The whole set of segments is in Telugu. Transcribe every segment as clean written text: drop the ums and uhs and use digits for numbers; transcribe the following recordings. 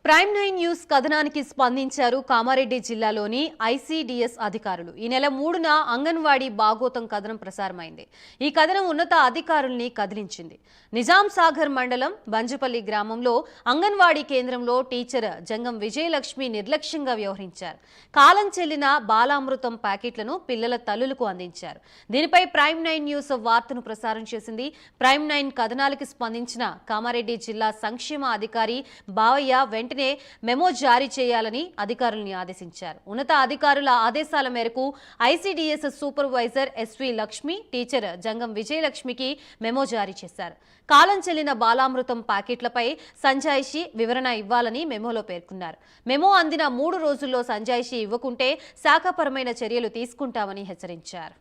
ప్రైమ్ 9 న్యూస్ కథనానికి స్పందించారు కామారెడ్డి జిల్లాలోని ఐసీడీఎస్ అధికారులు. ఈ నెల 3న అంగన్వాడీ బాగోతం కథనం ప్రసారమైంది. ఈ కథనం ఉన్నత అధికారుల్ని కదిలించింది. నిజాం సాగర్ మండలం బంజపల్లి గ్రామంలో అంగన్వాడీ కేంద్రంలో టీచర్ జంగం విజయలక్ష్మి నిర్లక్ష్యంగా వ్యవహరించారు. కాలం చెల్లిన బాలామృతం ప్యాకెట్లను పిల్లల తల్లులకు అందించారు. దీనిపై ప్రైమ్ 9 న్యూస్ వార్తను ప్రసారం చేసింది. ప్రైమ్ 9 కథనాలకి స్పందించిన కామారెడ్డి జిల్లా సంక్షేమ అధికారి బావయ్య వెంటనే మెమో జారీ చేయాలని అధికారుల్ని ఆదేశించారు. ఉన్నత అధికారుల ఆదేశాల మేరకు ICDS supervisor SV Lakshmi teacher Jangam విజయలక్ష్మికి మెమో జారీ చేశారు. కాలం చెల్లిన బాలామృతం ప్యాకెట్లపై సంజాయిషి వివరణ ఇవ్వాలని మెమోలో పేర్కొన్నారు. మెమో అందిన 3 రోజుల్లో సంజాయిషి ఇవ్వకుంటే శాఖాపరమైన చర్యలు తీసుకుంటామని హెచ్చరించారు.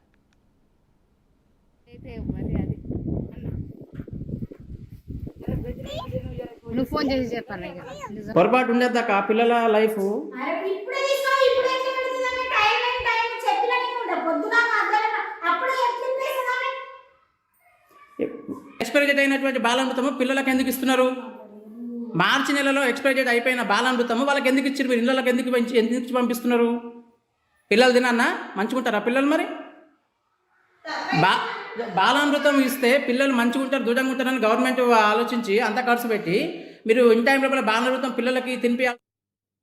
నువ్వు ఫోన్ చేసి చెప్పాలి పొరపాటు ఉండేదాకా పిల్లల లైఫ్ ఎక్స్పైరీ డేట్ అయినటువంటి బాలామృతము పిల్లలకు ఎందుకు ఇస్తున్నారు? మార్చి నెలలో ఎక్స్పైరీ డేట్ అయిపోయిన బాలామృతము వాళ్ళకి ఎందుకు ఇచ్చారు? మీరు ఇళ్ళకి ఎందుకు పంపిస్తున్నారు? పిల్లలు తినన్నా మంచుకుంటారా పిల్లలు? మరి బాలామృతం ఇస్తే పిల్లలు మంచిగా ఉంటారు, దృఢంగా ఉంటారని గవర్నమెంట్ ఆలోచించి అంత ఖర్చు పెట్టి మీరు ఇన్ టైం లోపల బాలామృతం పిల్లలకి తినిపించాలి.